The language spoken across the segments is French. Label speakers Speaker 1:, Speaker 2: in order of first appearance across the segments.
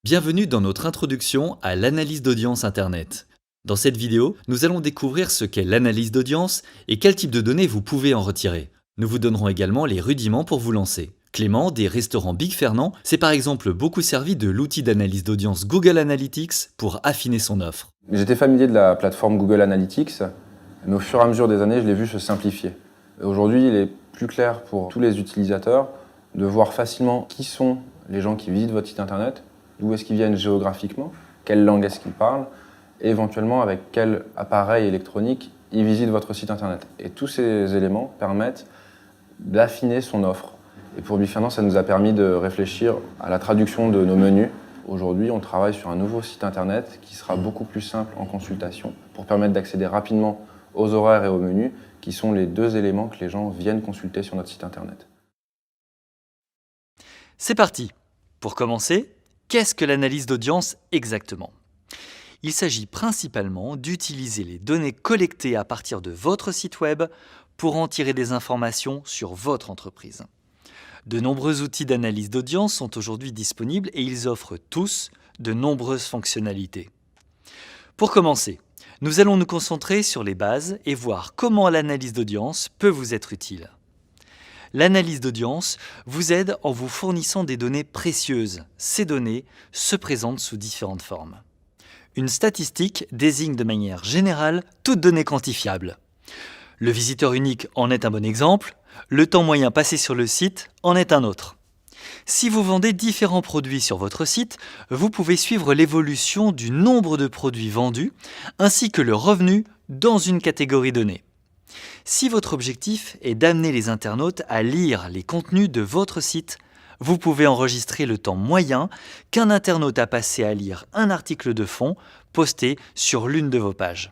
Speaker 1: Bienvenue dans notre introduction à l'analyse d'audience Internet. Dans cette vidéo, nous allons découvrir ce qu'est l'analyse d'audience et quel type de données vous pouvez en retirer. Nous vous donnerons également les rudiments pour vous lancer. Clément, des restaurants Big Fernand, s'est par exemple beaucoup servi de l'outil d'analyse d'audience Google Analytics pour affiner son offre.
Speaker 2: J'étais familier de la plateforme Google Analytics, mais au fur et à mesure des années, je l'ai vu se simplifier. Aujourd'hui, il est plus clair pour tous les utilisateurs de voir facilement qui sont les gens qui visitent votre site internet, d'où est-ce qu'ils viennent géographiquement, quelle langue est-ce qu'ils parlent, et éventuellement avec quel appareil électronique ils visitent votre site internet. Et tous ces éléments permettent d'affiner son offre. Et pour Big Fernand, ça nous a permis de réfléchir à la traduction de nos menus. Aujourd'hui, on travaille sur un nouveau site internet qui sera beaucoup plus simple en consultation pour permettre d'accéder rapidement aux horaires et aux menus, qui sont les deux éléments que les gens viennent consulter sur notre site internet.
Speaker 1: C'est parti. Pour commencer, qu'est-ce que l'analyse d'audience exactement ? Il s'agit principalement d'utiliser les données collectées à partir de votre site web pour en tirer des informations sur votre entreprise. De nombreux outils d'analyse d'audience sont aujourd'hui disponibles et ils offrent tous de nombreuses fonctionnalités. Pour commencer, nous allons nous concentrer sur les bases et voir comment l'analyse d'audience peut vous être utile. L'analyse d'audience vous aide en vous fournissant des données précieuses. Ces données se présentent sous différentes formes. Une statistique désigne de manière générale toute donnée quantifiable. Le visiteur unique en est un bon exemple, le temps moyen passé sur le site en est un autre. Si vous vendez différents produits sur votre site, vous pouvez suivre l'évolution du nombre de produits vendus ainsi que le revenu dans une catégorie donnée. Si votre objectif est d'amener les internautes à lire les contenus de votre site, vous pouvez enregistrer le temps moyen qu'un internaute a passé à lire un article de fond posté sur l'une de vos pages.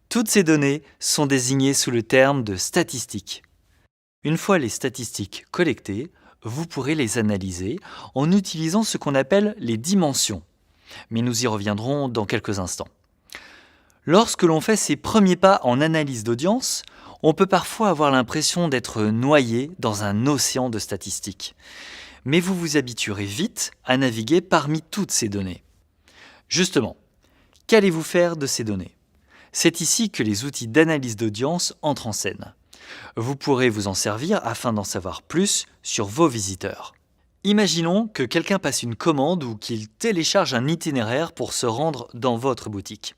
Speaker 1: Toutes ces données sont désignées sous le terme de statistiques. Une fois les statistiques collectées, vous pourrez les analyser en utilisant ce qu'on appelle les dimensions. Mais nous y reviendrons dans quelques instants. Lorsque l'on fait ses premiers pas en analyse d'audience, on peut parfois avoir l'impression d'être noyé dans un océan de statistiques. Mais vous vous habituerez vite à naviguer parmi toutes ces données. Justement, qu'allez-vous faire de ces données ? C'est ici que les outils d'analyse d'audience entrent en scène. Vous pourrez vous en servir afin d'en savoir plus sur vos visiteurs. Imaginons que quelqu'un passe une commande ou qu'il télécharge un itinéraire pour se rendre dans votre boutique.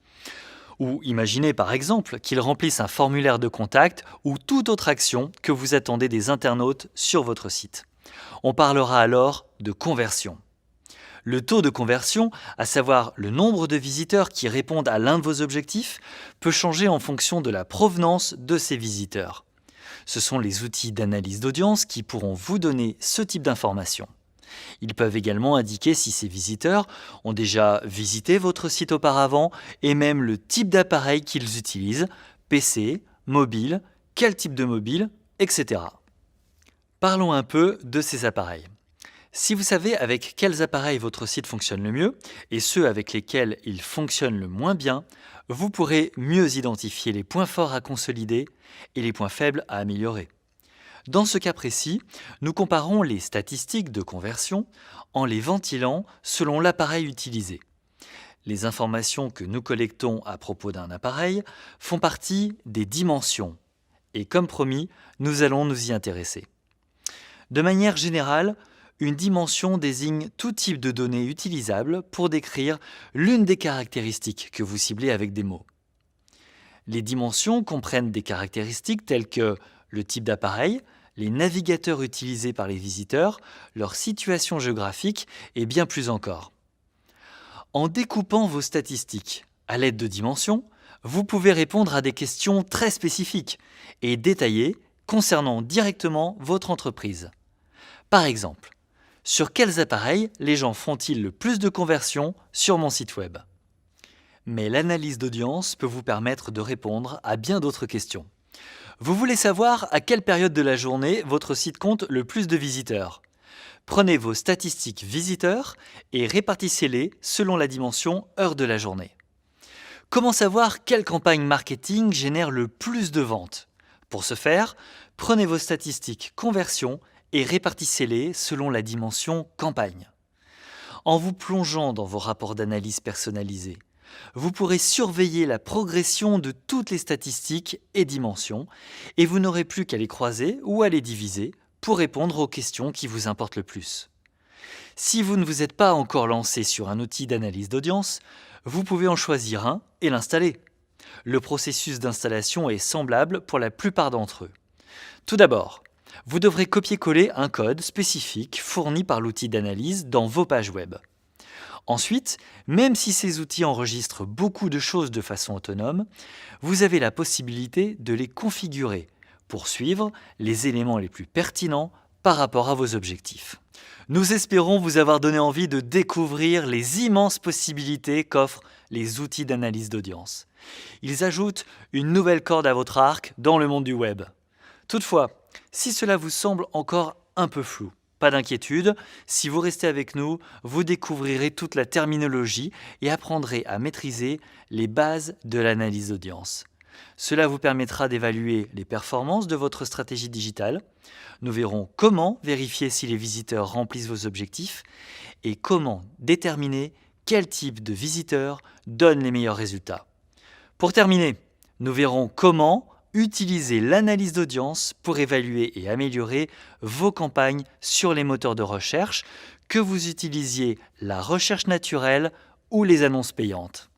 Speaker 1: Ou imaginez par exemple qu'il remplisse un formulaire de contact ou toute autre action que vous attendez des internautes sur votre site. On parlera alors de conversion. Le taux de conversion, à savoir le nombre de visiteurs qui répondent à l'un de vos objectifs, peut changer en fonction de la provenance de ces visiteurs. Ce sont les outils d'analyse d'audience qui pourront vous donner ce type d'informations. Ils peuvent également indiquer si ces visiteurs ont déjà visité votre site auparavant et même le type d'appareil qu'ils utilisent, PC, mobile, quel type de mobile, etc. Parlons un peu de ces appareils. Si vous savez avec quels appareils votre site fonctionne le mieux et ceux avec lesquels il fonctionne le moins bien, vous pourrez mieux identifier les points forts à consolider et les points faibles à améliorer. Dans ce cas précis, nous comparons les statistiques de conversion en les ventilant selon l'appareil utilisé. Les informations que nous collectons à propos d'un appareil font partie des dimensions. Et comme promis, nous allons nous y intéresser. De manière générale, une dimension désigne tout type de données utilisables pour décrire l'une des caractéristiques que vous ciblez avec des mots. Les dimensions comprennent des caractéristiques telles que le type d'appareil, les navigateurs utilisés par les visiteurs, leur situation géographique et bien plus encore. En découpant vos statistiques à l'aide de dimensions, vous pouvez répondre à des questions très spécifiques et détaillées concernant directement votre entreprise. Par exemple, sur quels appareils les gens font-ils le plus de conversions sur mon site web ? Mais l'analyse d'audience peut vous permettre de répondre à bien d'autres questions. Vous voulez savoir à quelle période de la journée votre site compte le plus de visiteurs ? Prenez vos statistiques visiteurs et répartissez-les selon la dimension heure de la journée. Comment savoir quelle campagne marketing génère le plus de ventes ? Pour ce faire, prenez vos statistiques conversion et répartissez-les selon la dimension campagne. En vous plongeant dans vos rapports d'analyse personnalisés, vous pourrez surveiller la progression de toutes les statistiques et dimensions et vous n'aurez plus qu'à les croiser ou à les diviser pour répondre aux questions qui vous importent le plus. Si vous ne vous êtes pas encore lancé sur un outil d'analyse d'audience, vous pouvez en choisir un et l'installer. Le processus d'installation est semblable pour la plupart d'entre eux. Tout d'abord, vous devrez copier-coller un code spécifique fourni par l'outil d'analyse dans vos pages web. Ensuite, même si ces outils enregistrent beaucoup de choses de façon autonome, vous avez la possibilité de les configurer pour suivre les éléments les plus pertinents par rapport à vos objectifs. Nous espérons vous avoir donné envie de découvrir les immenses possibilités qu'offrent les outils d'analyse d'audience. Ils ajoutent une nouvelle corde à votre arc dans le monde du web. Toutefois, si cela vous semble encore un peu flou, pas d'inquiétude, si vous restez avec nous, vous découvrirez toute la terminologie et apprendrez à maîtriser les bases de l'analyse d'audience. Cela vous permettra d'évaluer les performances de votre stratégie digitale. Nous verrons comment vérifier si les visiteurs remplissent vos objectifs et comment déterminer quel type de visiteurs donne les meilleurs résultats. Pour terminer, nous verrons comment utiliser l'analyse d'audience pour évaluer et améliorer vos campagnes sur les moteurs de recherche, que vous utilisiez la recherche naturelle ou les annonces payantes.